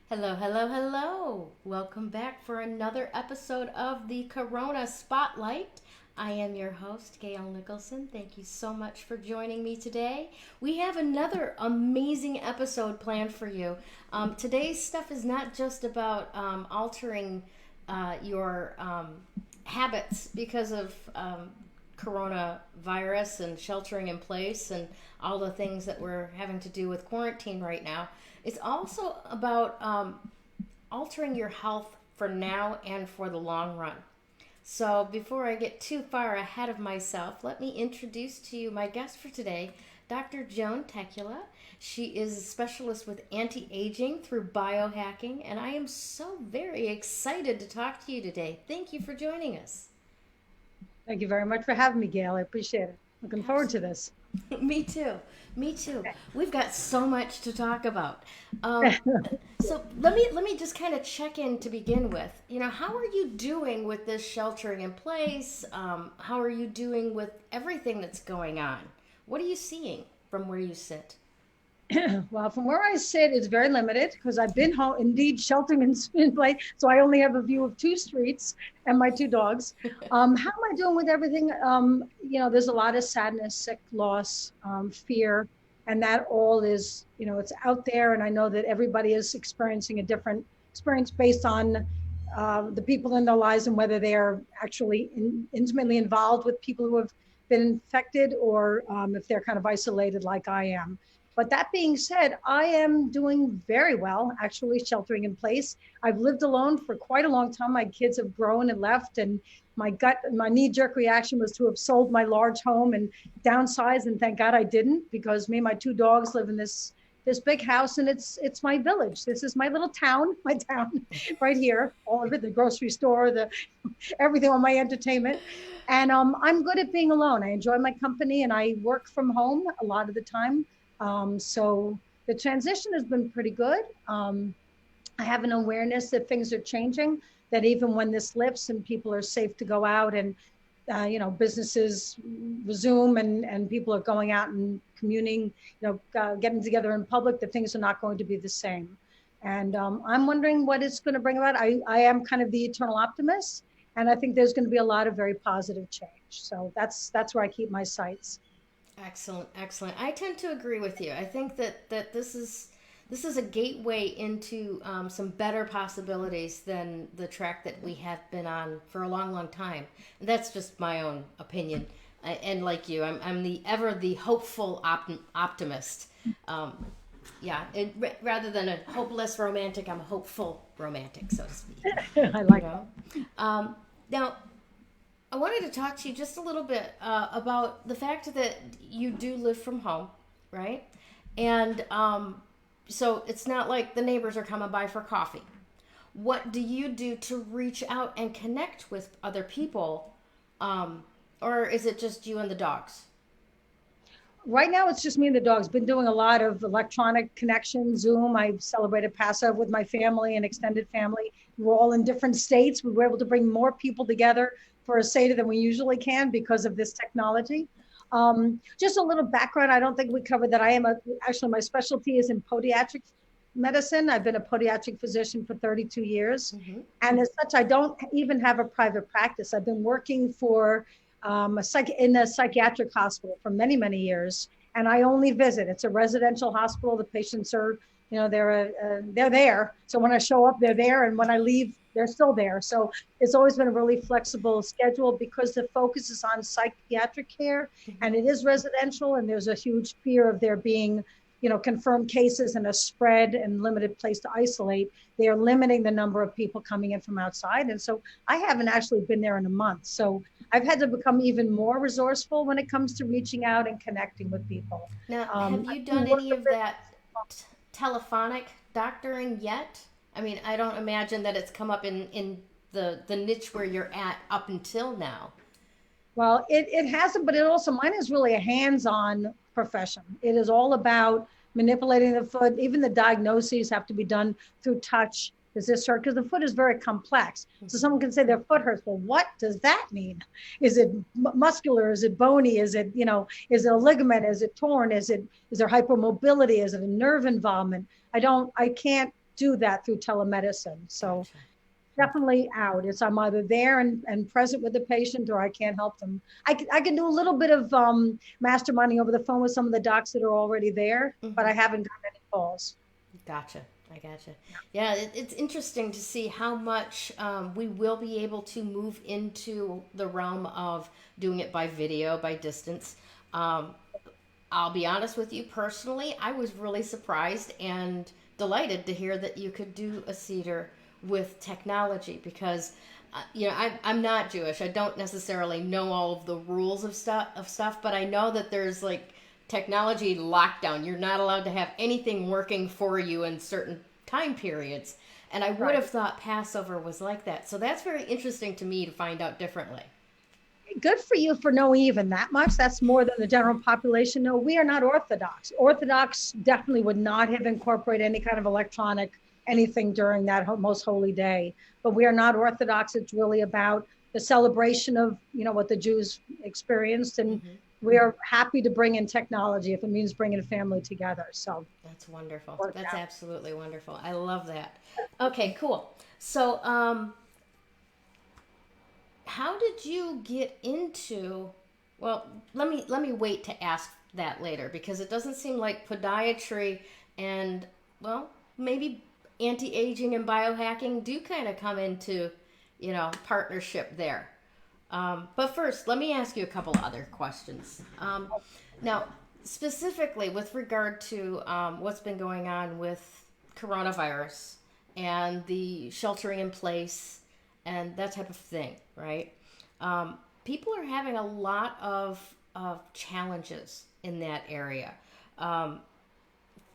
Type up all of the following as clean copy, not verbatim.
Hello, hello, hello. Welcome back for another episode of the Corona Spotlight. I am your host, Gayle Nicholson. Thank you so much for joining me today. We have another amazing episode planned for you. Today's stuff is not just about altering your habits because of coronavirus and sheltering in place and all the things that we're having to do with quarantine right now. It's also about altering your health for now and for the long run. So, before I get too far ahead of myself, let me introduce to you my guest for today, Dr. Joan Tekula. She is a specialist with anti aging through biohacking, and I am so very excited to talk to you today. Thank you for joining us. Thank you very much for having me, Gail. I appreciate it. Looking forward to Absolutely. this. Me too. Me too. We've got so much to talk about. Um, so let me just kind of check in to begin with. How are you doing with this sheltering in place? How are you doing with everything that's going on? What are you seeing from where you sit? Well, from where I sit, it's very limited because I've been home, indeed, sheltering in place. So I only have a view of two streets and my two dogs. How am I doing with everything? There's a lot of sadness, sick, loss, fear, and that all is, it's out there. And I know that everybody is experiencing a different experience based on the people in their lives and whether they are actually intimately involved with people who have been infected or if they're kind of isolated like I am. But that being said, I am doing very well, actually, sheltering in place. I've lived alone for quite a long time. My kids have grown and left, and my knee jerk reaction was to have sold my large home and downsized. And thank God I didn't, because me and my two dogs live in this big house, and it's my village. This is my little town, my town right here. All of it, the grocery store, the everything on my entertainment. And I'm good at being alone. I enjoy my company, and I work from home a lot of the time. So the transition has been pretty good. I have an awareness that things are changing, that even when this lifts and people are safe to go out and, businesses resume and people are going out and communing, getting together in public, that things are not going to be the same. And I'm wondering what it's going to bring about. I am kind of the eternal optimist, and I think there's going to be a lot of very positive change. So that's where I keep my sights. Excellent, excellent. I tend to agree with you. I think that this is a gateway into some better possibilities than the track that we have been on for a long, long time. And that's just my own opinion. And like you, I'm the hopeful optimist. Um, yeah, rather than a hopeless romantic, I'm a hopeful romantic, so to speak. I You like know. Now, I wanted to talk to you just a little bit about the fact that you do live from home, right? And so it's not like the neighbors are coming by for coffee. What do you do to reach out and connect with other people? Or is it just you and the dogs? Right now, it's just me and the dogs. Been doing a lot of electronic connection, Zoom. I celebrated Passover with my family and extended family. We're all in different states. We were able to bring more people together for a Seder than we usually can because of this technology. Just a little background. I don't think we covered that. Actually, my specialty is in podiatric medicine. I've been a podiatric physician for 32 years. Mm-hmm. And as such, I don't even have a private practice. I've been working for in a psychiatric hospital for many, many years. And I only visit. It's a residential hospital. The patients are, they're there. So when I show up, they're there. And when I leave, they're still there. So it's always been a really flexible schedule because the focus is on psychiatric care Mm-hmm. and it is residential. And there's a huge fear of there being, confirmed cases and a spread and limited place to isolate. They are limiting the number of people coming in from outside. And so I haven't actually been there in a month. So I've had to become even more resourceful when it comes to reaching out and connecting with people. Now, have I you do done work any a of bit. that telephonic doctoring yet? I mean, I don't imagine that it's come up in the niche where you're at up until now. Well, it hasn't, but it also, mine is really a hands-on profession. It is all about manipulating the foot. Even the diagnoses have to be done through touch. Does this hurt? Because the foot is very complex. So someone can say their foot hurts. Well, what does that mean? Is it muscular? Is it bony? Is it, is it a ligament? Is it torn? Is there hypermobility? Is it a nerve involvement? I can't do that through telemedicine. So Gotcha. definitely out. It's I'm either there and present with the patient, or I can't help them. I can do a little bit of masterminding over the phone with some of the docs that are already there, but Hmm. I haven't done any calls. Gotcha. I gotcha. Yeah, it's interesting to see how much we will be able to move into the realm of doing it by video, by distance. Um, I'll be honest with you personally, I was really surprised and delighted to hear that you could do a cedar with technology because I'm not Jewish. I don't necessarily know all of the rules of stuff, but I know that there's like technology lockdown. You're not allowed to have anything working for you in certain time periods. And I would Right. have thought Passover was like that. So that's very interesting to me to find out differently. Good for you for knowing even that much. That's more than the general population. No, we are not Orthodox. Orthodox definitely would not have incorporated any kind of electronic anything during that most holy day. But we are not Orthodox. It's really about the celebration of what the Jews experienced, and Hmm. we are happy to bring in technology if it means bringing a family together. So That's wonderful. worked That's out. absolutely wonderful. I love that. Okay, cool. So, how did you get into? Well, let me wait to ask that later because it doesn't seem like podiatry and well, maybe anti-aging and biohacking do kind of come into, partnership there. But first, let me ask you a couple other questions. Now, specifically with regard to what's been going on with coronavirus and the sheltering in place and that type of thing, right? People are having a lot of challenges in that area. Um,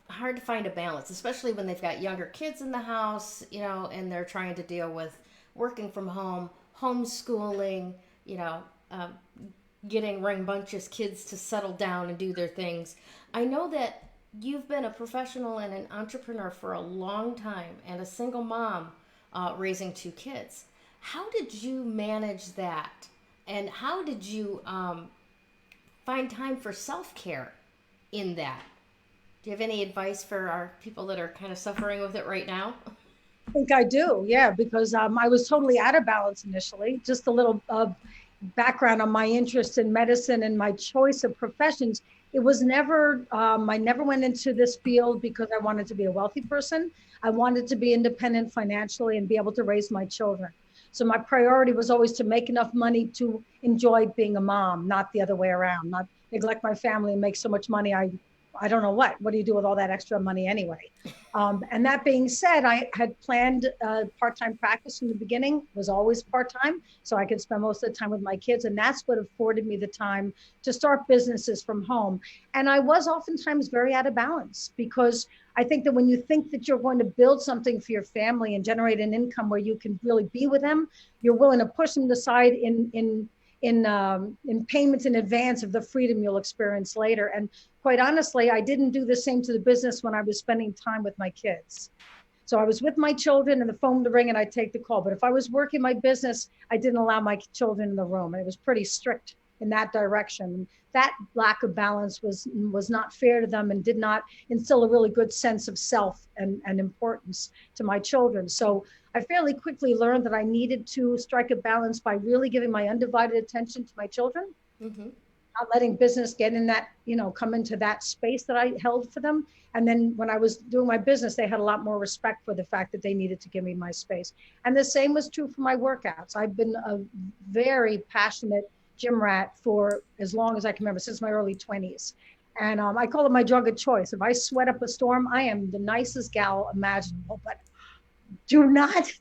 Hard to find a balance, especially when they've got younger kids in the house, and they're trying to deal with working from home, homeschooling, you know, um, getting rambunctious kids to settle down and do their things. I know that you've been a professional and an entrepreneur for a long time and a single mom raising two kids. How did you manage that? And how did you find time for self care in that? Do you have any advice for our people that are kind of suffering with it right now? I think I do, yeah, because I was totally out of balance initially. Just a little background on my interest in medicine and my choice of professions. It was never, I never went into this field because I wanted to be a wealthy person. I wanted to be independent financially and be able to raise my children. So my priority was always to make enough money to enjoy being a mom, not the other way around, not neglect my family and make so much money I don't know what do you do with all that extra money anyway? And that being said, I had planned part-time practice in the beginning, was always part-time, so I could spend most of the time with my kids. And that's what afforded me the time to start businesses from home. And I was oftentimes very out of balance because I think that when you think that you're going to build something for your family and generate an income where you can really be with them, you're willing to push them aside in payments in advance of the freedom you'll experience later. And quite honestly, I didn't do the same to the business when I was spending time with my kids. So I was with my children and the phone would ring and I'd take the call. But if I was working my business, I didn't allow my children in the room. And it was pretty strict in that direction. That lack of balance was not fair to them and did not instill a really good sense of self and importance to my children. So I fairly quickly learned that I needed to strike a balance by really giving my undivided attention to my children, Mm-hmm. not letting business get in that, come into that space that I held for them. And then when I was doing my business, they had a lot more respect for the fact that they needed to give me my space. And the same was true for my workouts. I've been a very passionate gym rat for as long as I can remember, since my early 20s. And I call it my drug of choice. If I sweat up a storm, I am the nicest gal imaginable, but do not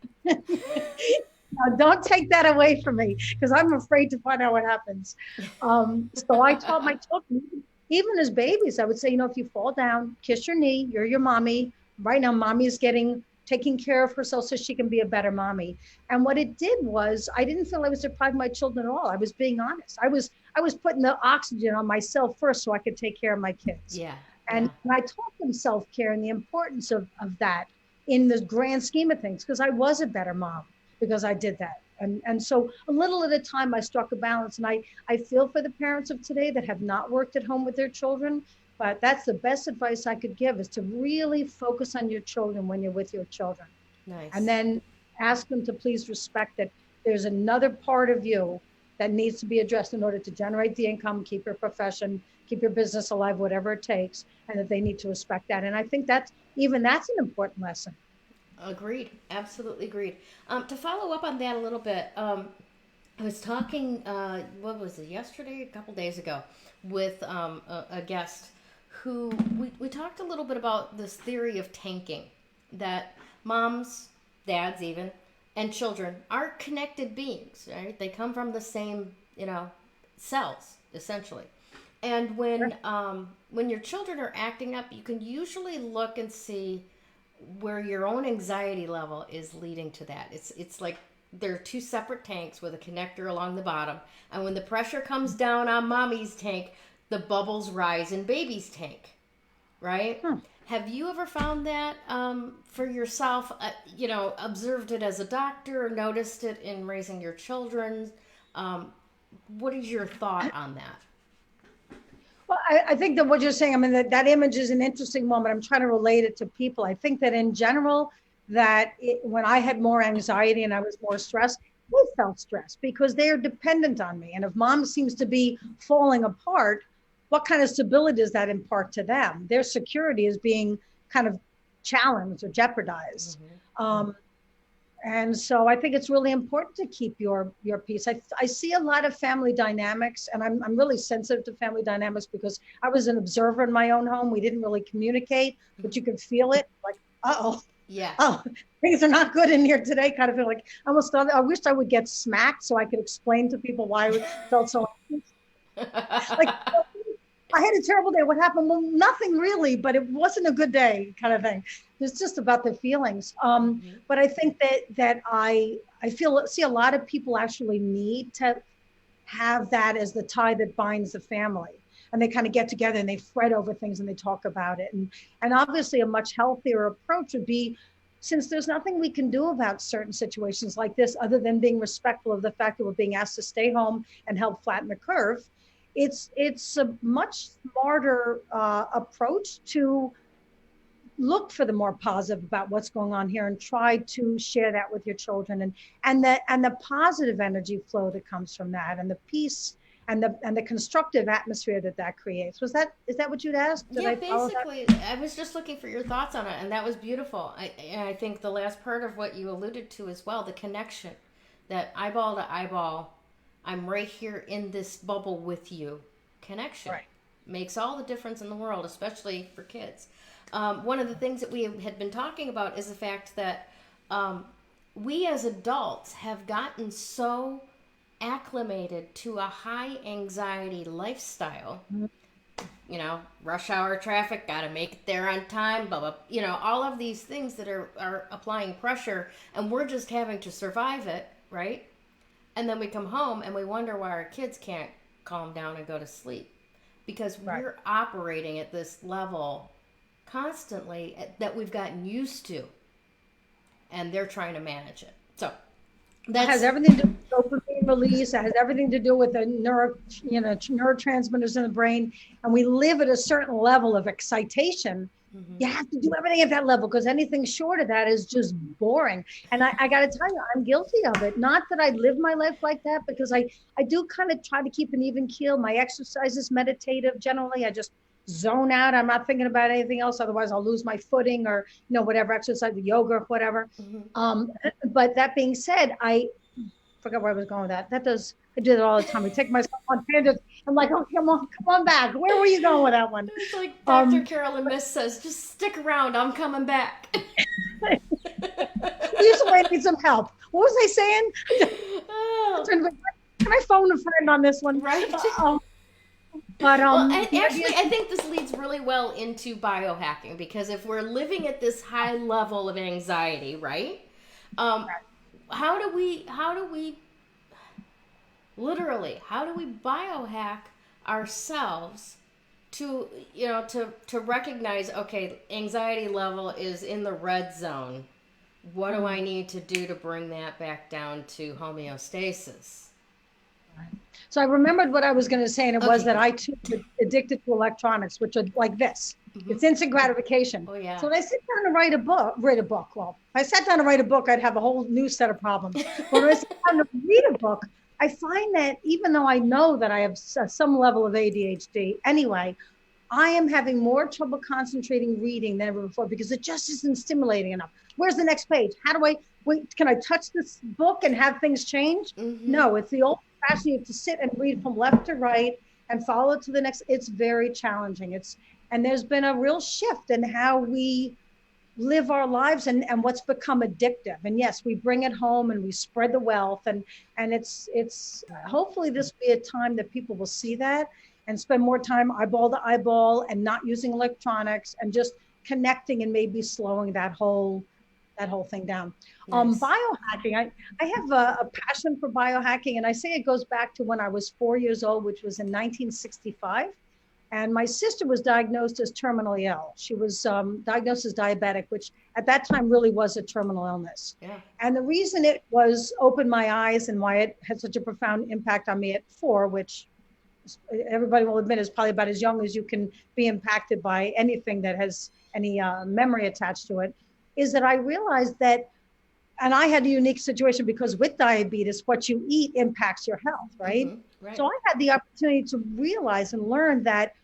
don't take that away from me because I'm afraid to find out what happens. So I taught my children, even as babies, I would say, if you fall down, kiss your knee, you're your mommy. Right now, mommy is taking care of herself so she can be a better mommy. And what it did was I didn't feel I was depriving my children at all. I was being honest. I was putting the oxygen on myself first so I could take care of my kids. Yeah, And yeah. I taught them self-care and the importance of that in the grand scheme of things, because I was a better mom because I did that. And so a little at a time, I struck a balance. And I feel for the parents of today that have not worked at home with their children, But that's the best advice I could give, is to really focus on your children when you're with your children. And Nice. then ask them to please respect that there's another part of you that needs to be addressed in order to generate the income, keep your profession, keep your business alive, whatever it takes, and that they need to respect that. And I think that's an important lesson. Agreed. Absolutely agreed. To follow up on that a little bit, I was talking, what was it, yesterday, a couple days ago, with a guest who we talked a little bit about this theory of tanking, that moms, dads even, and children are connected beings, right? They come from the same, cells, essentially. And when your children are acting up, you can usually look and see where your own anxiety level is leading to that. It's like there are two separate tanks with a connector along the bottom, and when the pressure comes down on mommy's tank, the bubbles rise in baby's tank, right? Hmm. Have you ever found that for yourself? Observed it as a doctor, or noticed it in raising your children? What is your thought on that? Well, I think that what you're saying, I mean, that image is an interesting moment. I'm trying to relate it to people. I think that in general, when I had more anxiety and I was more stressed, they felt stressed because they are dependent on me. And if mom seems to be falling apart, what kind of stability does that impart to them? Their security is being kind of challenged or jeopardized. Mm-hmm. And so I think it's really important to keep your peace. I see a lot of family dynamics, and I'm really sensitive to family dynamics because I was an observer in my own home. We didn't really communicate, but you could feel it, like, uh-oh. Yeah. Oh, things are not good in here today. Kind of feel like I almost thought I wished I would get smacked so I could explain to people why I felt so like, I had a terrible day. What happened? Well, nothing really, but it wasn't a good day, kind of thing. It's just about the feelings. Mm-hmm. But I think that I see a lot of people actually need to have that as the tie that binds the family. And they kind of get together and they fret over things and they talk about it. And obviously a much healthier approach would be, since there's nothing we can do about certain situations like this, other than being respectful of the fact that we're being asked to stay home and help flatten the curve, it's a much smarter approach to look for the more positive about what's going on here and try to share that with your children, and the positive energy flow that comes from that, and the peace and the constructive atmosphere that creates. Is that what you'd asked? Yeah, basically, I was just looking for your thoughts on it, and that was beautiful. I think the last part of what you alluded to as well, the connection, that eyeball to eyeball, I'm right here in this bubble with you. Connection makes all the difference in the world, especially for kids. One of the things that we had been talking about is the fact that we as adults have gotten so acclimated to a high anxiety lifestyle. Mm-hmm. Rush hour traffic, got to make it there on time, blah, blah, all of these things that are applying pressure, and we're just having to survive it, right? And then we come home and we wonder why our kids can't calm down and go to sleep, because we're operating at this level constantly that we've gotten used to, and they're trying to manage it. So that has everything to do with dopamine release. It has everything to do with the neurotransmitters in the brain, and we live at a certain level of excitation. Mm-hmm. You have to do everything at that level, because anything short of that is just boring. And I got to tell you, I'm guilty of it. Not that I live my life like that, because I do kind of try to keep an even keel. My exercise is meditative. Generally, I just zone out. I'm not thinking about anything else. Otherwise, I'll lose my footing, or whatever exercise, the yoga or whatever. Mm-hmm. But that being said, I forgot where I was going with that. I do it all the time. I take myself on tangents. I'm like, oh, come on back. Where were you going with that one? It's like Dr. Carolyn Miss says, just stick around. I'm coming back. Usually I need some help. What was I saying? Oh. Can I phone a friend on this one? Right. Actually, I think this leads really well into biohacking, because if we're living at this high level of anxiety, right? How do we biohack ourselves to recognize, okay, anxiety level is in the red zone. What do I need to do to bring that back down to homeostasis? So I remembered what I was going to say, and it was Okay. that I too was addicted to electronics, which are like this. It's instant gratification. Oh yeah. So when I sit down to write a book, well, if I sat down to write a book, I'd have a whole new set of problems. But when I sit down to read a book, I find that even though I know that I have some level of ADHD anyway, I am having more trouble concentrating reading than ever before because it just isn't stimulating enough. Where's the next page? How do I wait? Can I touch this book and have things change? No, it's the old fashioned. You have to sit and read from left to right and follow to the next. It's very challenging. And there's been a real shift in how we live our lives and what's become addictive. And yes, we bring it home and we spread the wealth and it's hopefully this will be a time that people will see that and spend more time eyeball to eyeball and not using electronics and just connecting and maybe slowing that whole thing down. Nice. Biohacking, I have a passion for biohacking, and I say it goes back to when I was 4 years old, which was in 1965. And my sister was diagnosed as terminally ill. She was diagnosed as diabetic, which at that time really was a terminal illness. Yeah. And the reason it was opened my eyes and why it had such a profound impact on me at 4, which everybody will admit is probably about as young as you can be impacted by anything that has any memory attached to it, is that I realized that, and I had a unique situation because with diabetes, what you eat impacts your health, right? Right. So I had the opportunity to realize and learn that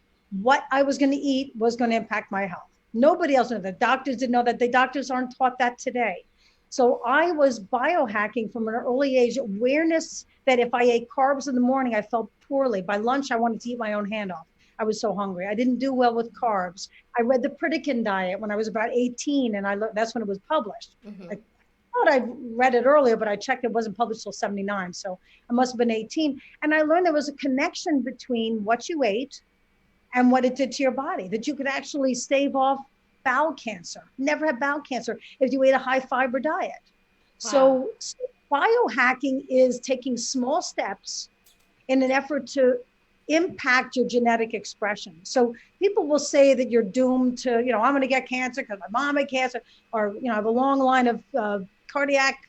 what I was going to eat was going to impact my health. Nobody else knew that. Doctors didn't know that. The doctors aren't taught that today. So I was biohacking from an early age, awareness that if I ate carbs in the morning, I felt poorly. By lunch, I wanted to eat my own hand off. I was so hungry. I didn't do well with carbs. I read the Pritikin diet when I was about 18, and that's when it was published. I thought I'd read it earlier, but I checked it wasn't published till 79. So I must have been 18. And I learned there was a connection between what you ate and what it did to your body, that you could actually stave off bowel cancer, never have bowel cancer if you ate a high fiber diet. Wow. So biohacking is taking small steps in an effort to impact your genetic expression. So people will say that you're doomed to, I'm going to get cancer because my mom had cancer, or, I have a long line of cardiac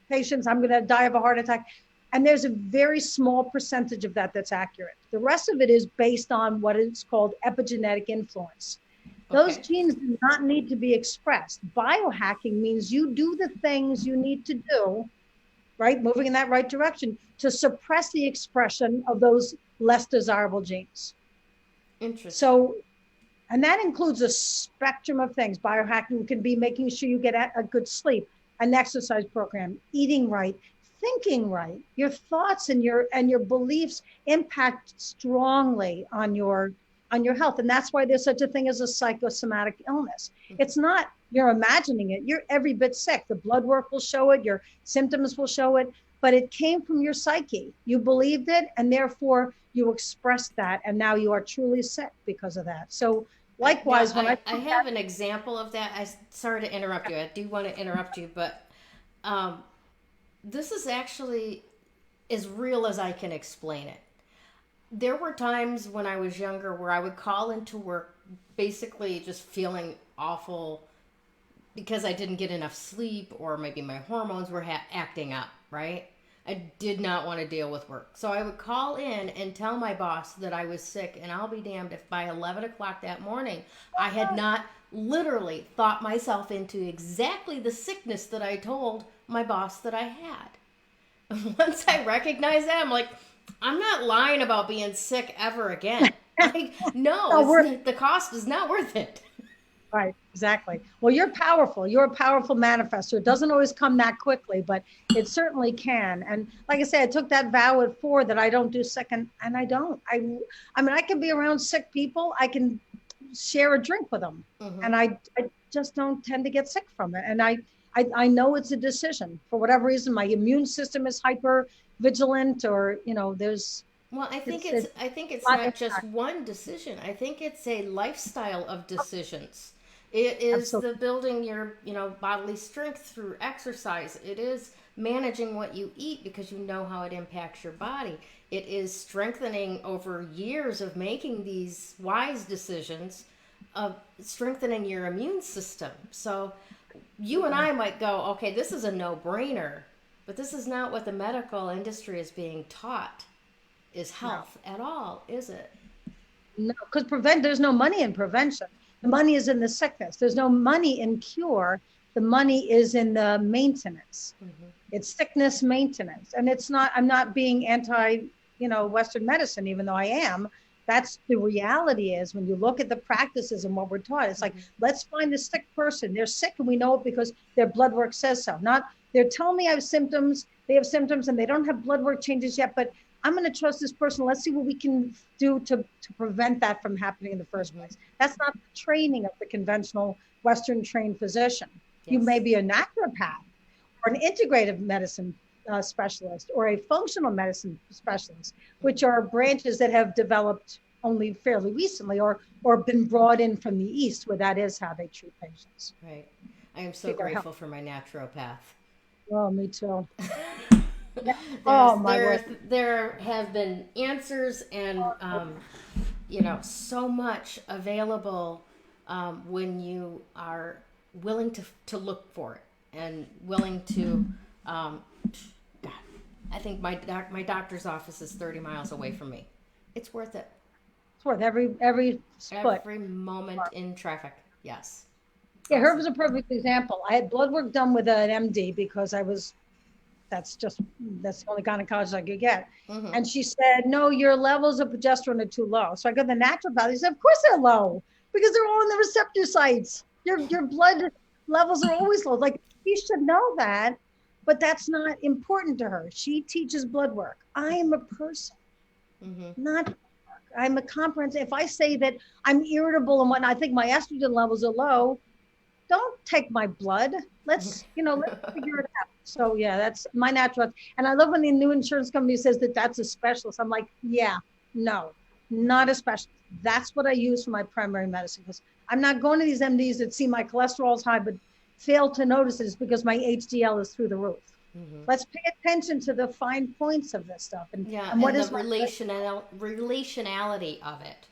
patients. I'm going to die of a heart attack. And there's a very small percentage of that that's accurate. The rest of it is based on what is called epigenetic influence. Those genes do not need to be expressed. Biohacking means you do the things you need to do, right? Moving in that right direction to suppress the expression of those less desirable genes. Interesting. So, and that includes a spectrum of things. Biohacking can be making sure you get a good sleep, an exercise program, eating right, thinking right. Your thoughts and your beliefs impact strongly on your health. And that's why there's such a thing as a psychosomatic illness. It's not you're imagining it. You're every bit sick. The blood work will show it. Your symptoms will show it. But it came from your psyche. You believed it, and therefore you expressed that, and now you are truly sick because of that. So likewise, now, I have an example of that. Sorry to interrupt you. I do want to interrupt you, but this is actually as real as I can explain it. There were times when I was younger where I would call into work basically just feeling awful because I didn't get enough sleep, or maybe my hormones were acting up, right? I did not want to deal with work. So I would call in and tell my boss that I was sick, and I'll be damned if by 11 o'clock that morning I had not literally thought myself into exactly the sickness that I told my boss that I had. Once I recognized that, I'm like, I'm not lying about being sick ever again. Like, the cost is not worth it. Right, exactly. Well, you're powerful. You're a powerful manifester. It doesn't always come that quickly, but it certainly can. And like I said, I took that vow at 4 that I don't do sick, and I don't. I mean, I can be around sick people. I can share a drink with them, and I just don't tend to get sick from it. And I know it's a decision. For whatever reason, my immune system is hyper vigilant, or there's. Well, I think it's not just one decision. I think it's a lifestyle of decisions. It is the building your, bodily strength through exercise. It is managing what you eat because you know how it impacts your body. It is strengthening over years of making these wise decisions, of strengthening your immune system. So you and I might go, okay, this is a no-brainer, but this is not what the medical industry is being taught. is No, health at all, is it? no, because there's no money in prevention. The money is in the sickness. There's no money in cure. The money is in the maintenance. Mm-hmm. It's sickness maintenance. And it's not, I'm not being anti, Western medicine, even though I am. That's the reality is when you look at the practices and what we're taught, it's like, let's find the sick person. They're sick and we know it because their blood work says so. Not, they're telling me I have symptoms, they have symptoms and they don't have blood work changes yet, but I'm going to trust this person. Let's see what we can do to prevent that from happening in the first place. That's not the training of the conventional Western trained physician. Yes. You may be a naturopath or an integrative medicine specialist or a functional medicine specialist, which are branches that have developed only fairly recently or been brought in from the East, where that is how they treat patients. Right. I am so grateful for my naturopath. Oh, me too. There have been answers and so much available when you are willing to look for it and willing to God, I think my doctor's office is 30 miles away from me. It's worth it. It's worth every split. Every moment in traffic. Yes. Yeah, her was a perfect example. I had blood work done with an MD because that's the only gynecologist I could get. Mm-hmm. And she said, no, your levels of progesterone are too low. So I go to the naturopath. He said, of course they're low because they're all in the receptor sites. Your blood levels are always low. Like, you should know that, but that's not important to her. She teaches blood work. I am a person, not I'm a comprehensive. If I say that I'm irritable and whatnot, I think my estrogen levels are low, don't take my blood. Let's figure it out. So yeah, that's my natural. And I love when the new insurance company says that that's a specialist. I'm like, yeah, no, not a specialist. That's what I use for my primary medicine because I'm not going to these MDs that see my cholesterol's high, but fail to notice it is because my HDL is through the roof. Mm-hmm. Let's pay attention to the fine points of this stuff. And what is the relationality of it.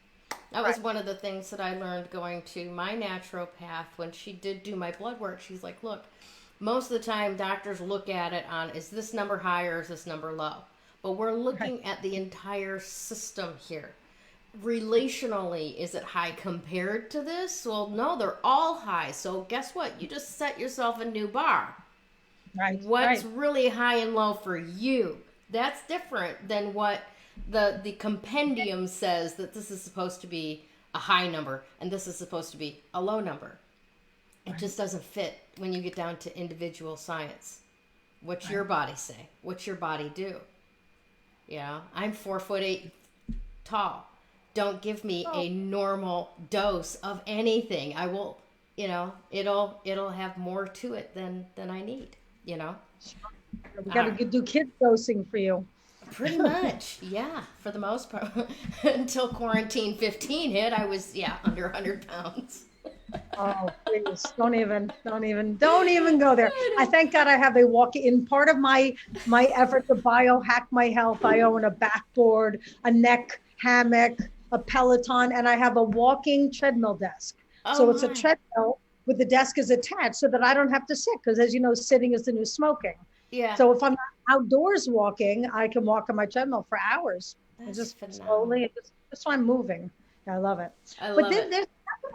That was one of the things that I learned going to my naturopath when she did do my blood work. She's like, look, most of the time doctors look at it on, is this number high or is this number low? But we're looking at the entire system here. Relationally, is it high compared to this? Well, no, they're all high. So guess what? You just set yourself a new bar. Right. What's really high and low for you? That's different than what the compendium says that this is supposed to be a high number and this is supposed to be a low number. It just doesn't fit when you get down to individual science. What's your body say? What's your body do? I'm 4'8" tall. Don't give me a normal dose of anything. I will, it'll have more to it than I need, We got to do kids dosing for you. Pretty much, yeah, for the most part. Until quarantine 15 hit, I was, under 100 pounds. Oh, please, don't even go there. I thank God I have a walk-in. Part of my effort to biohack my health, I own a backboard, a neck hammock, a Peloton, and I have a walking treadmill desk. So it's a treadmill with the desk is attached so that I don't have to sit because, as you know, sitting is the new smoking. Yeah. So if I'm not outdoors walking, I can walk on my treadmill for hours. That's just slowly, just so I'm moving. I love it. There's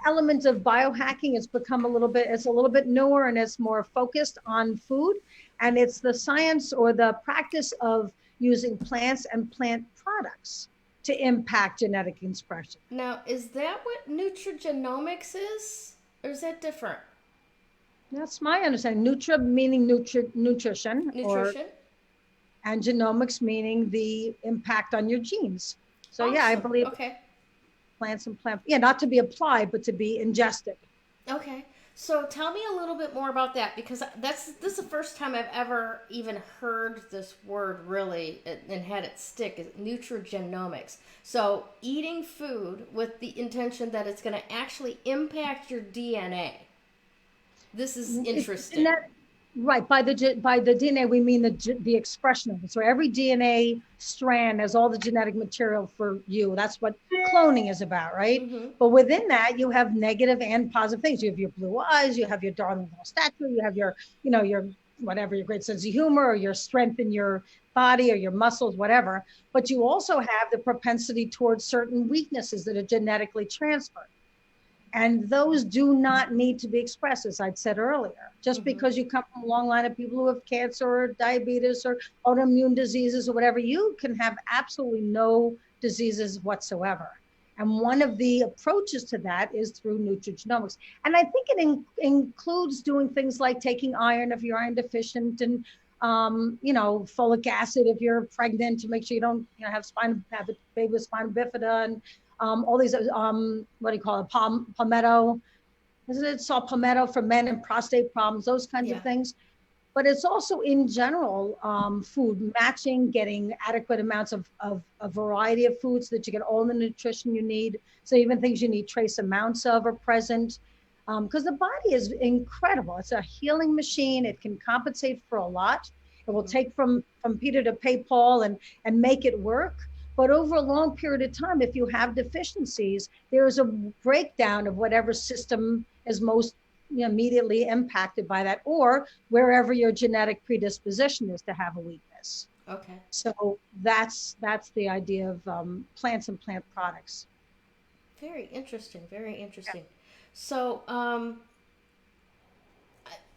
elements of biohacking. It's become a little bit newer and it's more focused on food. And it's the science or the practice of using plants and plant products to impact genetic expression. Now, is that what nutrigenomics is? Or is that different? That's my understanding. Nutra meaning nutrition. And genomics meaning the impact on your genes. So awesome. Yeah, I believe plants and plant. Yeah, not to be applied, but to be ingested. Okay. So tell me a little bit more about that because this is the first time I've ever even heard this word really and had it stick, is nutrigenomics. So eating food with the intention that it's going to actually impact your DNA. This is interesting. Right. By the DNA, we mean the expression of it. So every DNA strand has all the genetic material for you. That's what cloning is about, right? Mm-hmm. But within that, you have negative and positive things. You have your blue eyes, you have your darling little stature, you have your whatever, your great sense of humor or your strength in your body or your muscles, whatever. But you also have the propensity towards certain weaknesses that are genetically transferred. And those do not need to be expressed, as I'd said earlier. Just because you come from a long line of people who have cancer or diabetes or autoimmune diseases or whatever, you can have absolutely no diseases whatsoever. And one of the approaches to that is through nutrigenomics. And I think it includes doing things like taking iron if you're iron deficient, and folic acid if you're pregnant, to make sure you don't have a baby with spina bifida, and all these, what do you call it, palmetto, isn't it? Saw palmetto for men and prostate problems, those kinds of things. But it's also in general, food matching, getting adequate amounts of a variety of foods so that you get all the nutrition you need. So even things you need trace amounts of are present. Because the body is incredible. It's a healing machine. It can compensate for a lot. It will take from Peter to pay Paul and make it work. But over a long period of time, if you have deficiencies, there is a breakdown of whatever system is most immediately impacted by that, or wherever your genetic predisposition is to have a weakness. Okay. So that's the idea of plants and plant products. Very interesting. Very interesting. Yeah. So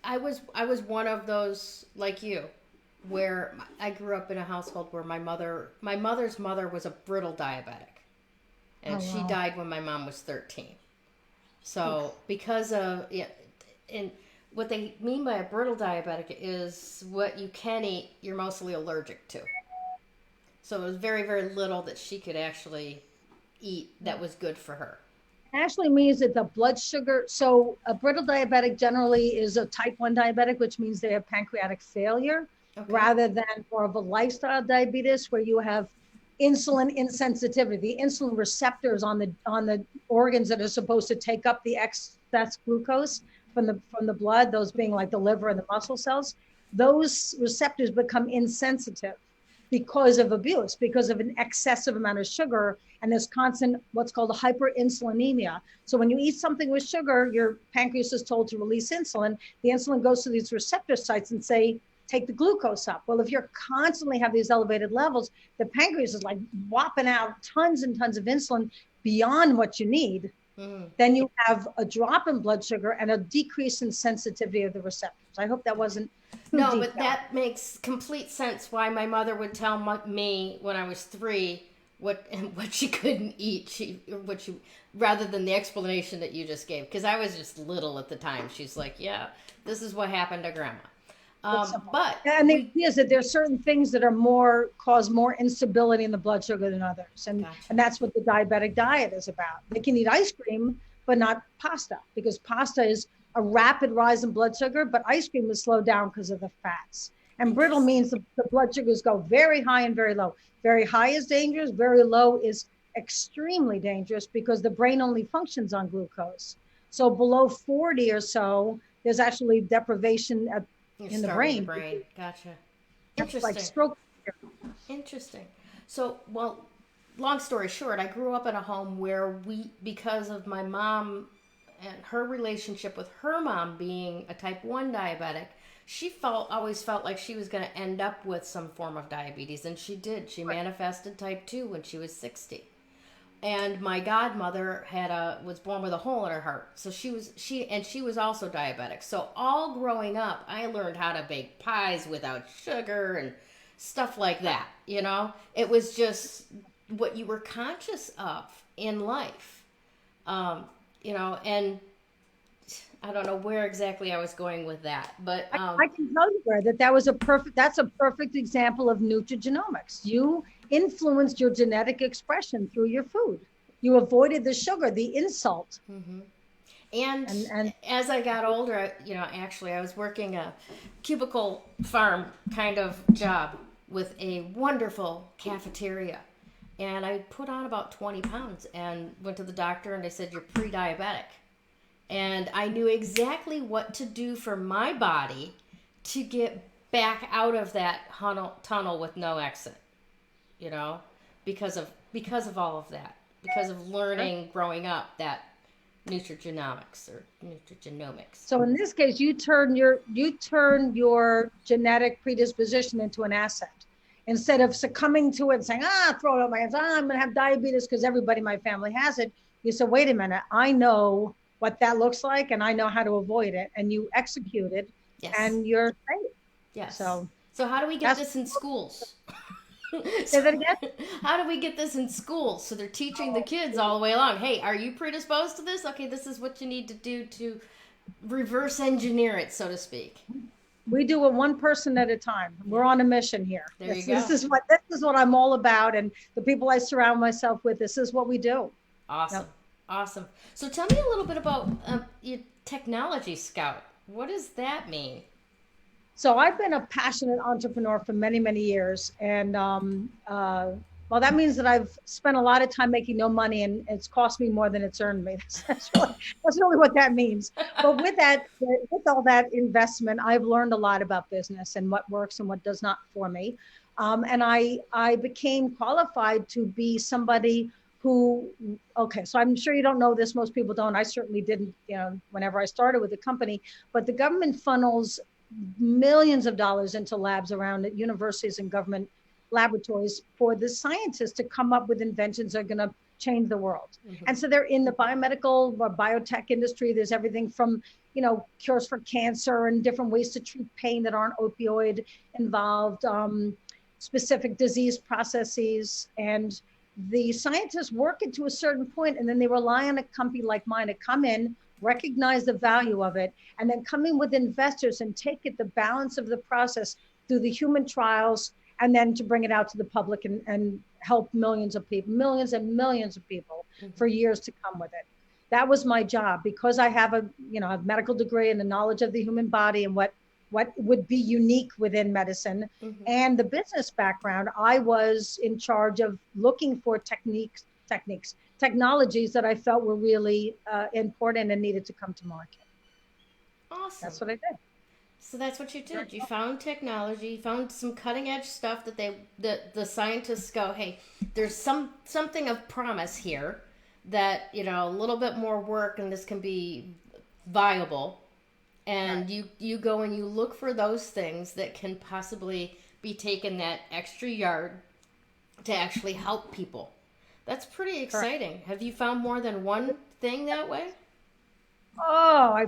I was one of those like you, where I grew up in a household where my mother's mother was a brittle diabetic, and she died when my mom was 13. So because of and what they mean by a brittle diabetic is what you can eat, you're mostly allergic to. So it was very, very little that she could actually eat that was good for her. Actually means that the blood sugar, so a brittle diabetic generally is a type 1 diabetic, which means they have pancreatic failure, rather than more of a lifestyle diabetes where you have insulin insensitivity. The insulin receptors on the organs that are supposed to take up the excess glucose from the blood, those being like the liver and the muscle cells, those receptors become insensitive because of abuse, because of an excessive amount of sugar, and there's constant what's called a hyperinsulinemia. So when you eat something with sugar, your pancreas is told to release insulin. The insulin goes to these receptor sites and say, take the glucose up. Well, if you're constantly have these elevated levels, the pancreas is like whopping out tons and tons of insulin beyond what you need. Then you have a drop in blood sugar and a decrease in sensitivity of the receptors. I hope that wasn't too No, detailed. but that makes complete sense why my mother would tell me when I was 3 what she couldn't eat, rather than the explanation that you just gave, because I was just little at the time. She's like, yeah, this is what happened to grandma. And the idea is that there's certain things that are cause more instability in the blood sugar than others. And that's what the diabetic diet is about. They can eat ice cream, but not pasta, because pasta is a rapid rise in blood sugar, but ice cream is slowed down because of the fats. And brittle means the blood sugars go very high and very low. Very high is dangerous, very low is extremely dangerous because the brain only functions on glucose. So below 40 or so, there's actually deprivation in the brain. Gotcha. Interesting. Like stroke. Interesting. So, well, long story short, I grew up in a home where because of my mom and her relationship with her mom being a type 1 diabetic, she always felt like she was going to end up with some form of diabetes, and she did. She manifested type 2 when she was 60. And my godmother was born with a hole in her heart. So she was also diabetic. So all growing up, I learned how to bake pies without sugar and stuff like that. It was just what you were conscious of in life. And I don't know where exactly I was going with that, but I can tell you where that's a perfect example of nutrigenomics. You influenced your genetic expression through your food. You avoided the sugar, the insult. Mm-hmm. And as I got older, actually I was working a cubicle farm kind of job with a wonderful cafeteria. And I put on about 20 pounds and went to the doctor, and they said, you're pre-diabetic. And I knew exactly what to do for my body to get back out of that tunnel with no exit, because of all of that, because of learning growing up that nutrigenomics or nutrigenomics. So in this case, you turn your genetic predisposition into an asset. Instead of succumbing to it and saying, throw it out my hands, I'm going to have diabetes because everybody in my family has it. You said, wait a minute, I know what that looks like and I know how to avoid it. And you execute it. Yes. And you're safe. Yes. So how do we get this in schools? Say that again? How do we get this in schools? So they're teaching the kids all the way along. Hey, are you predisposed to this? Okay, this is what you need to do to reverse engineer it, so to speak. We do it one person at a time. We're on a mission here. There you go. This is what I'm all about, and the people I surround myself with. This is what we do. Awesome, yep. Awesome. So tell me a little bit about your technology scout. What does that mean? So I've been a passionate entrepreneur for many, many years. And well, that means that I've spent a lot of time making no money and it's cost me more than it's earned me. That's really what that means. But with all that investment, I've learned a lot about business and what works and what does not for me. And I became qualified to be somebody who, okay, so I'm sure you don't know this, most people don't. I certainly didn't, whenever I started with the company, but the government funnels millions of dollars into labs around at universities and government laboratories for the scientists to come up with inventions that are going to change the world. Mm-hmm. And so they're in the biomedical or biotech industry. There's everything from, cures for cancer and different ways to treat pain that aren't opioid involved, specific disease processes. And the scientists work it to a certain point, and then they rely on a company like mine to come in, recognize the value of it, and then come in with investors and take it the balance of the process through the human trials, and then to bring it out to the public and help millions and millions of people mm-hmm. for years to come with it. That was my job, because I have a medical degree and the knowledge of the human body and what would be unique within medicine mm-hmm. and the business background. I was in charge of looking for technologies that I felt were really important and needed to come to market. Awesome. That's what I did. So that's what you did. You found technology, you found some cutting edge stuff that the scientists go, hey, there's something of promise here that, a little bit more work and this can be viable. And right. you go and you look for those things that can possibly be taken that extra yard to actually help people. That's pretty exciting. Correct. Have you found more than one thing that way? Oh, I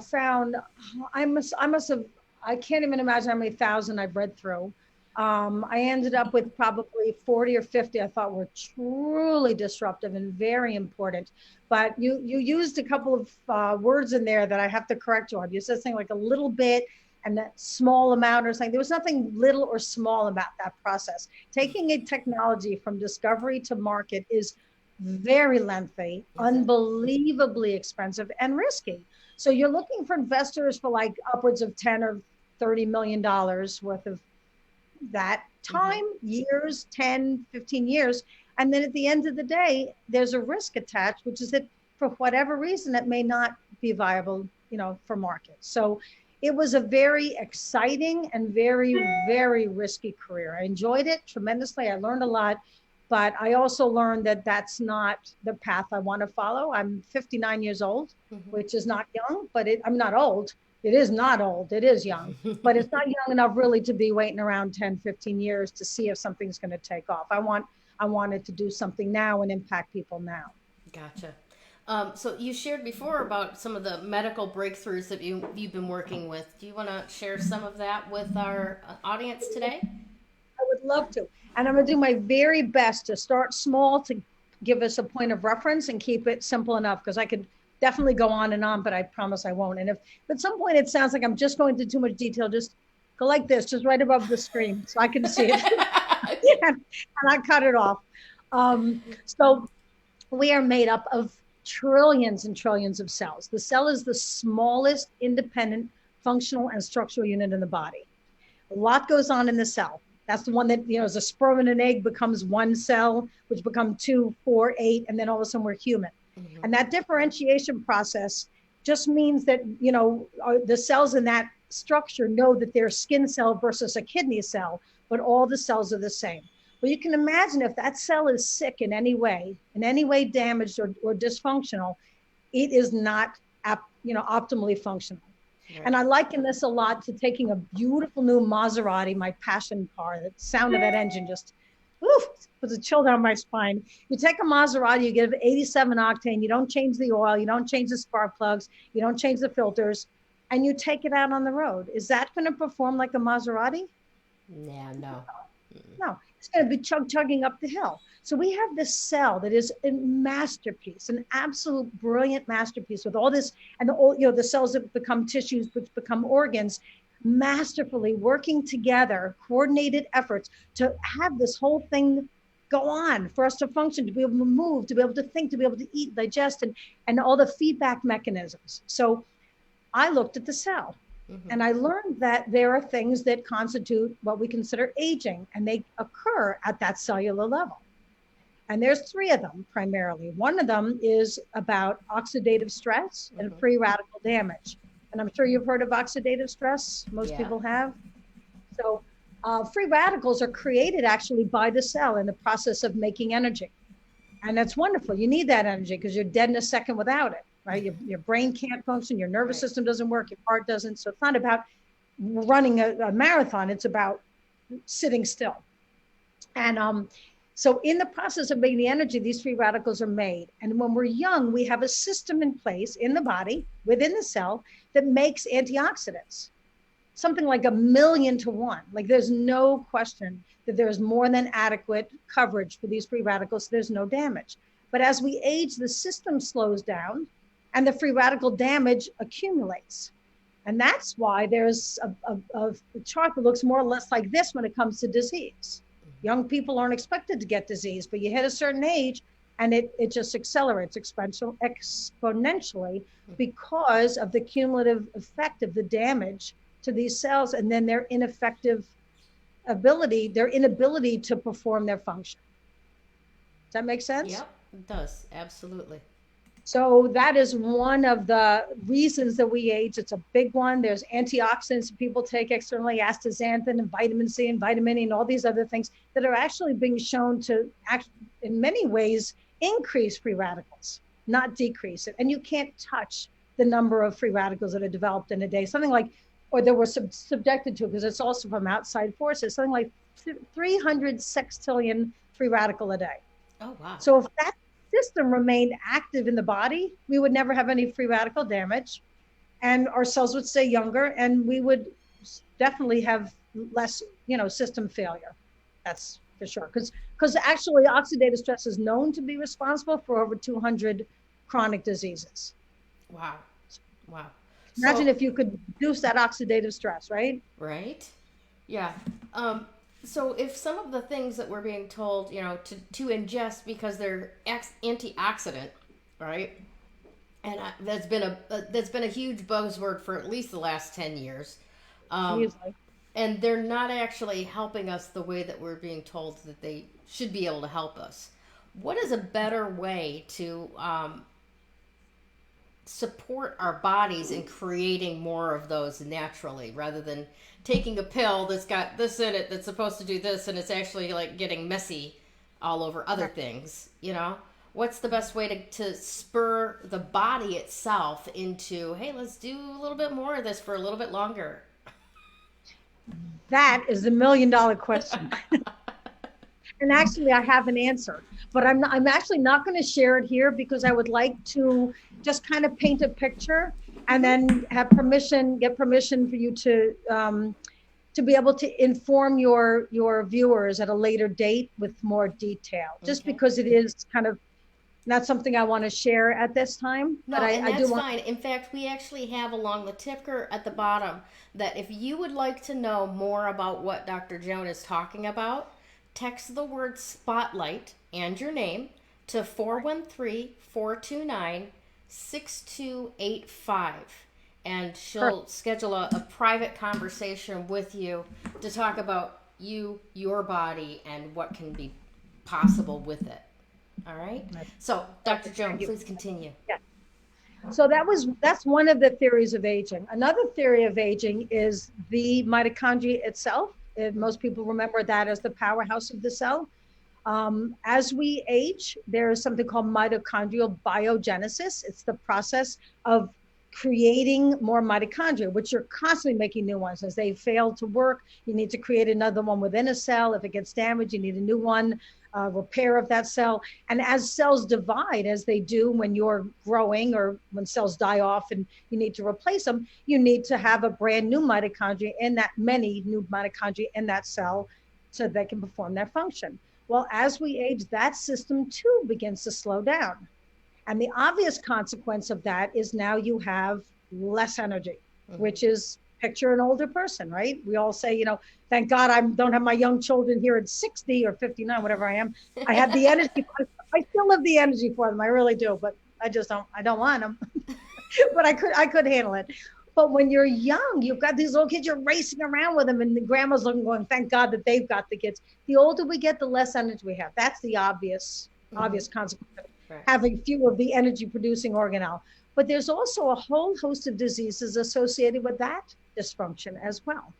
can't even imagine how many thousand I've read through. I ended up with probably 40 or 50 I thought were truly disruptive and very important. But you used a couple of words in there that I have to correct you on. You said something like a little bit and that small amount or something. There was nothing little or small about that process. Taking a technology from discovery to market is very lengthy, unbelievably expensive and risky. So you're looking for investors for like upwards of 10 or $30 million worth of that time, mm-hmm. years, 10, 15 years. And then at the end of the day, there's a risk attached, which is that for whatever reason, it may not be viable, for market. So it was a very exciting and very, very risky career. I enjoyed it tremendously. I learned a lot, but I also learned that that's not the path I want to follow. I'm 59 years old, mm-hmm. which is not young, but I'm not old. It is not old. It is young, but it's not young enough really to be waiting around 10, 15 years to see if something's going to take off. I wanted to do something now and impact people now. Gotcha. So you shared before about some of the medical breakthroughs that you've been working with. Do you want to share some of that with our audience today? I would love to. And I'm going to do my very best to start small to give us a point of reference and keep it simple enough, because I could definitely go on and on, but I promise I won't. And if at some point it sounds like I'm just going into too much detail, just go like this, just right above the screen so I can see it. And I cut it off. So we are made up of trillions and trillions of cells. The cell is the smallest independent functional and structural unit in the body. A lot goes on in the cell. That's the one that, as a sperm and an egg becomes one cell, which become 2, 4, 8, and then all of a sudden we're human. Mm-hmm. And that differentiation process just means that, the cells in that structure know that they're a skin cell versus a kidney cell, but all the cells are the same. Well, you can imagine if that cell is sick in any way damaged or dysfunctional, it is not optimally functional. Right. And I liken this a lot to taking a beautiful new Maserati, my passion car. The sound of that engine just puts a chill down my spine. You take a Maserati, you give it 87 octane, you don't change the oil, you don't change the spark plugs, you don't change the filters, and you take it out on the road. Is that going to perform like a Maserati? Yeah, no. No, it's going to be chugging up the hill. So we have this cell that is a masterpiece, an absolute brilliant masterpiece with all this, and the cells that become tissues, which become organs, masterfully working together, coordinated efforts to have this whole thing go on for us to function, to be able to move, to be able to think, to be able to eat, digest, and all the feedback mechanisms. So I looked at the cell. Mm-hmm. And I learned that there are things that constitute what we consider aging, and they occur at that cellular level. And there's 3 of them primarily. One of them is about oxidative stress and free radical damage. And I'm sure you've heard of oxidative stress. Most people have. So free radicals are created actually by the cell in the process of making energy. And that's wonderful. You need that energy because you're dead in a second without it. Right? Your brain can't function, your nervous system doesn't work, your heart doesn't. So it's not about running a marathon, it's about sitting still. And so in the process of making the energy, these free radicals are made. And when we're young, we have a system in place in the body, within the cell, that makes antioxidants. Something like 1,000,000 to 1. Like there's no question that there's more than adequate coverage for these free radicals, so there's no damage. But as we age, the system slows down, and the free radical damage accumulates. And that's why there's a chart that looks more or less like this when it comes to disease. Young people aren't expected to get disease, but you hit a certain age and it just accelerates exponentially because of the cumulative effect of the damage to these cells and then their inability to perform their function. Does that make sense? Yep, it does. Absolutely. So that is one of the reasons that we age. It's a big one. There's antioxidants people take externally, astaxanthin and vitamin C and vitamin E and all these other things that are actually being shown to in many ways increase free radicals, not decrease it. And you can't touch the number of free radicals that are developed in a day. Something like, or that we're subjected to, because it's also from outside forces, something like 300 sextillion free radical a day. Oh, wow. So if that system remained active in the body, we would never have any free radical damage, and our cells would stay younger, and we would definitely have less, system failure. That's for sure. Because actually, oxidative stress is known to be responsible for over 200 chronic diseases. Wow. Imagine if you could reduce that oxidative stress, right? Right. Yeah. So if some of the things that we're being told, to ingest because they're antioxidant, right? And that's been a huge buzzword for at least the last 10 years. And they're not actually helping us the way that we're being told that they should be able to help us. What is a better way to support our bodies in creating more of those naturally, rather than taking a pill that's got this in it that's supposed to do this and it's actually like getting messy all over other things? What's the best way to spur the body itself into, hey, let's do a little bit more of this for a little bit longer? That is the $1 million question. And actually I have an answer, but I'm actually not going to share it here because I would like to just kind of paint a picture and then get permission for you to be able to inform your viewers at a later date with more detail, just because it is kind of not something I want to share at this time. No, but that's fine. In fact, we actually have along the ticker at the bottom that if you would like to know more about what Dr. Joan is talking about, text the word spotlight and your name to 413-429-6285. And she'll schedule a private conversation with you to talk about your body, and what can be possible with it. All right? So, Dr. Joan, please continue. Yeah. So that's one of the theories of aging. Another theory of aging is the mitochondria itself. Most people remember that as the powerhouse of the cell. As we age, there is something called mitochondrial biogenesis. It's the process of creating more mitochondria, which you're constantly making new ones. As they fail to work, you need to create another one within a cell. If it gets damaged, you need a new one, repair of that cell. And as cells divide, as they do when you're growing or when cells die off and you need to replace them, you need to have a brand new mitochondria in that, many new mitochondria in that cell so they can perform their function. Well, as we age, that system too begins to slow down. And the obvious consequence of that is now you have less energy, which is picture an older person, right? We all say, thank God I don't have my young children here at 60 or 59, whatever I am. I have the energy. I still have the energy for them. I really do, but I don't want them, but I could handle it. But when you're young, you've got these little kids, you're racing around with them, and the grandma's looking, going, thank God that they've got the kids. The older we get, the less energy we have. That's the obvious consequence of having fewer of the energy producing organelle. But there's also a whole host of diseases associated with that dysfunction as well.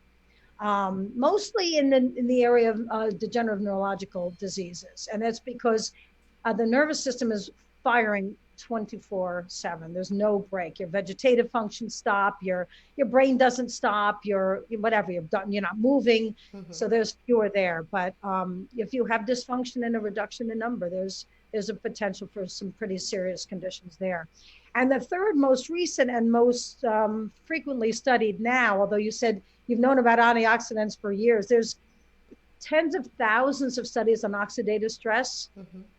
Mostly in the area of degenerative neurological diseases. And that's because the nervous system is firing 24/7. There's no break. Your vegetative functions stop. Your brain doesn't stop. Whatever you've done, you're not moving. So there's fewer there. But if you have dysfunction and a reduction in number, there's a potential for some pretty serious conditions there. And the third most recent and most frequently studied now, although you said you've known about antioxidants for years, there's tens of thousands of studies on oxidative stress,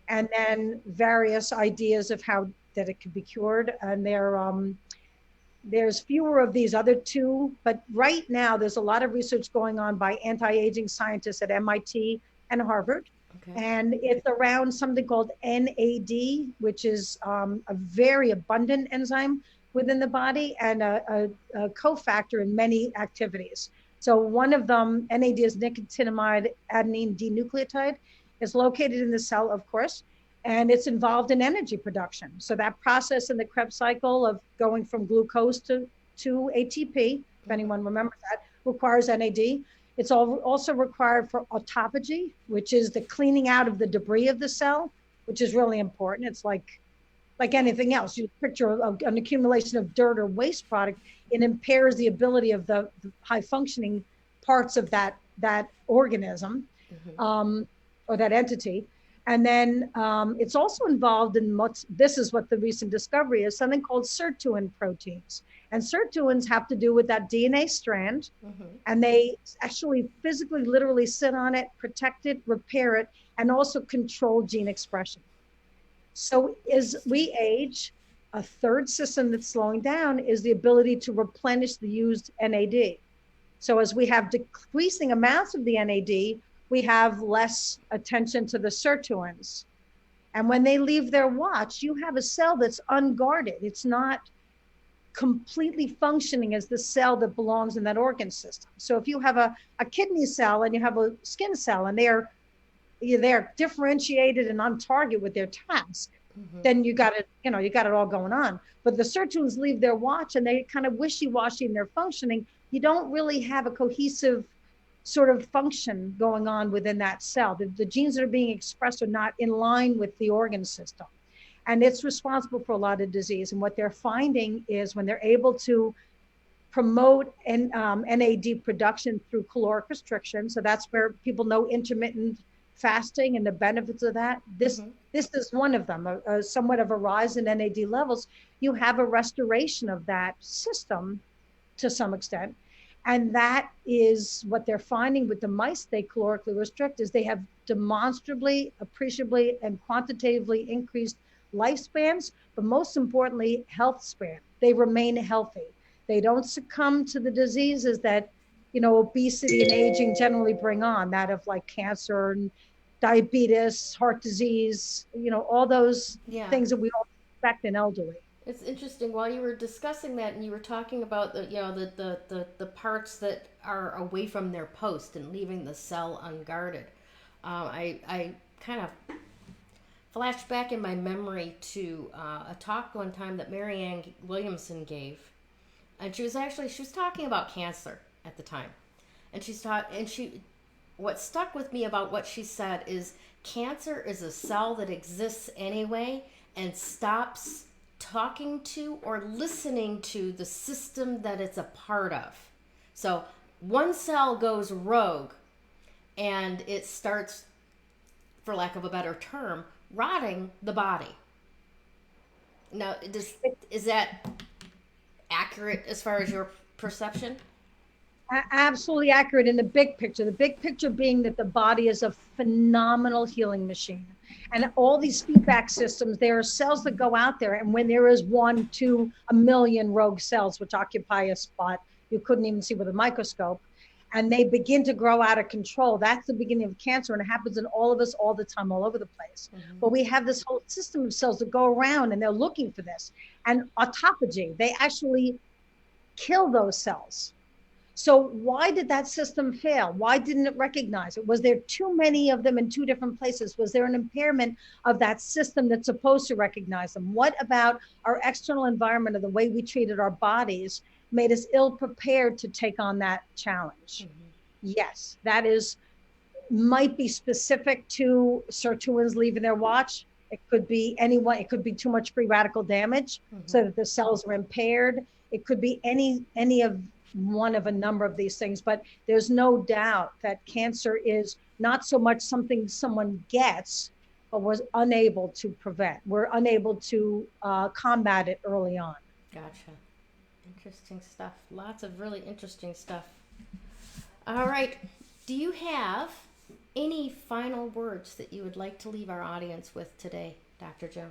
and then various ideas of how that it could be cured. And there's fewer of these other two, but right now there's a lot of research going on by anti-aging scientists at MIT and Harvard. And it's around something called NAD, which is a very abundant enzyme within the body and a cofactor in many activities. So one of them, NAD, is nicotinamide adenine dinucleotide. It's located in the cell, of course, and it's involved in energy production. So that process in the Krebs cycle of going from glucose to ATP, if anyone remembers that, requires NAD. It's also required for autophagy, which is the cleaning out of the debris of the cell, which is really important. It's like anything else. You picture an accumulation of dirt or waste product, it impairs the ability of the high functioning parts of that organism or that entity. And then it's also involved in this is what the recent discovery is, something called sirtuin proteins. And sirtuins have to do with that DNA strand, and they actually physically, literally sit on it, protect it, repair it, and also control gene expression. So as we age, a third system that's slowing down is the ability to replenish the used NAD. So as we have decreasing amounts of the NAD, we have less attention to the sirtuins. And when they leave their watch, you have a cell that's unguarded. It's not completely functioning as the cell that belongs in that organ system. So if you have a kidney cell and you have a skin cell and they're differentiated and on target with their task, then you got it all going on. But the sirtuins leave their watch and they kind of wishy-washy in their functioning. You don't really have a cohesive sort of function going on within that cell. The genes that are being expressed are not in line with the organ system. And it's responsible for a lot of disease. And what they're finding is when they're able to promote NAD production through caloric restriction, so that's where people know intermittent fasting and the benefits of that. This is one of them, somewhat of a rise in NAD levels. You have a restoration of that system to some extent. And that is what they're finding with the mice they calorically restrict, is they have demonstrably, appreciably, and quantitatively increased lifespans, but most importantly, health span. They remain healthy. They don't succumb to the diseases that, obesity and aging generally bring on, that of like cancer and diabetes, heart disease, all those things that we all expect in elderly. It's interesting. While you were discussing that, and you were talking about the parts that are away from their post and leaving the cell unguarded, I kind of flashed back in my memory to a talk one time that Marianne Williamson gave, and she was talking about cancer at the time, and she what stuck with me about what she said is cancer is a cell that exists anyway and stops talking to or listening to the system that it's a part of. So one cell goes rogue and it starts, for lack of a better term, rotting the body. Now, is that accurate as far as your perception? Absolutely accurate in the big picture. The big picture being that the body is a phenomenal healing machine. And all these feedback systems, there are cells that go out there. And when there is 1 to a million rogue cells, which occupy a spot you couldn't even see with a microscope, and they begin to grow out of control, that's the beginning of cancer. And it happens in all of us all the time, all over the place. But we have this whole system of cells that go around and they're looking for this. And autophagy, they actually kill those cells. So why did that system fail? Why didn't it recognize it? Was there too many of them in 2 different places? Was there an impairment of that system that's supposed to recognize them? What about our external environment or the way we treated our bodies made us ill prepared to take on that challenge? Yes, that might be specific to sirtuins leaving their watch. It could be anyone. It could be too much free radical damage so that the cells are impaired. It could be any of one of a number of these things, but there's no doubt that cancer is not so much something someone gets, but was unable to prevent. We're unable to combat it early on. Gotcha. Interesting stuff. Lots of really interesting stuff. All right. Do you have any final words that you would like to leave our audience with today, Dr. Joan?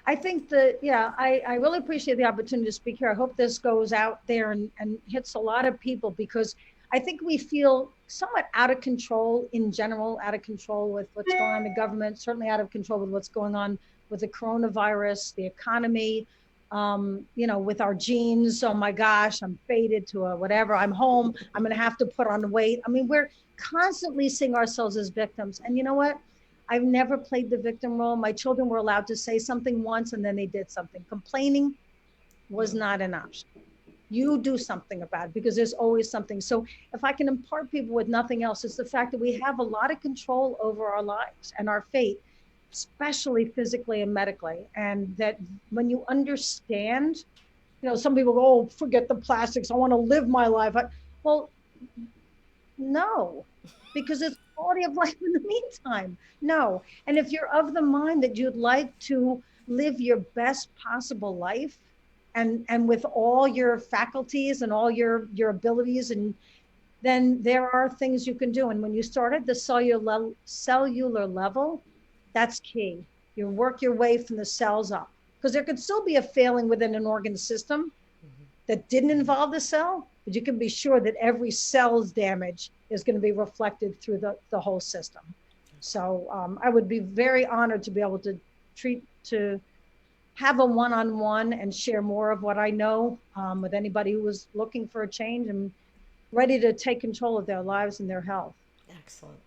I think that, I really appreciate the opportunity to speak here. I hope this goes out there and hits a lot of people, because I think we feel somewhat out of control in general, out of control with what's going on in the government, certainly out of control with what's going on with the coronavirus, the economy, with our genes. Oh my gosh, I'm fated to a whatever. I'm home. I'm going to have to put on weight. I mean, we're constantly seeing ourselves as victims. And you know what? I've never played the victim role. My children were allowed to say something once and then they did something. Complaining was not an option. You do something about it, because there's always something. So if I can impart people with nothing else, it's the fact that we have a lot of control over our lives and our fate, especially physically and medically. And that when you understand, some people go, oh, forget the plastics. I want to live my life. Well, no, because it's quality of life in the meantime. No. And if you're of the mind that you'd like to live your best possible life, and with all your faculties and all your abilities, and then there are things you can do. And when you start at the cellular level, that's key. You work your way from the cells up, because there could still be a failing within an organ system that didn't involve the cell, but you can be sure that every cell's damage is going to be reflected through the whole system. So I would be very honored to be able to have a one-on-one and share more of what I know with anybody who was looking for a change and ready to take control of their lives and their health. Excellent.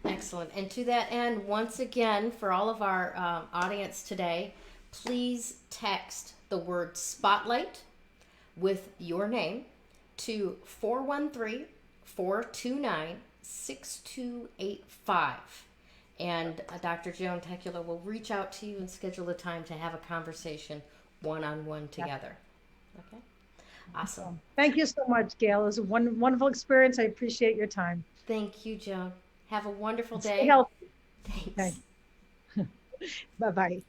Excellent. And to that end, once again, for all of our audience today, please text the word spotlight with your name to 413-429-6285. And Dr. Joan Tekula will reach out to you and schedule a time to have a conversation one-on-one together. Okay? Awesome. Thank you so much, Gayle. It was a wonderful experience. I appreciate your time. Thank you, Joan. Have a wonderful day. Stay healthy. Thanks. Bye-bye.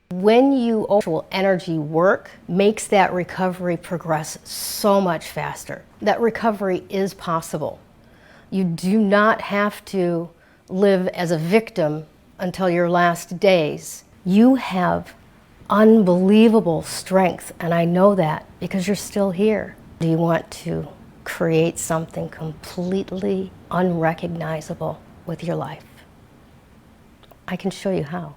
When you actual energy work makes that recovery progress so much faster. That recovery is possible. You do not have to live as a victim until your last days. You have unbelievable strength, and I know that because you're still here. Do you want to create something completely unrecognizable with your life? I can show you how.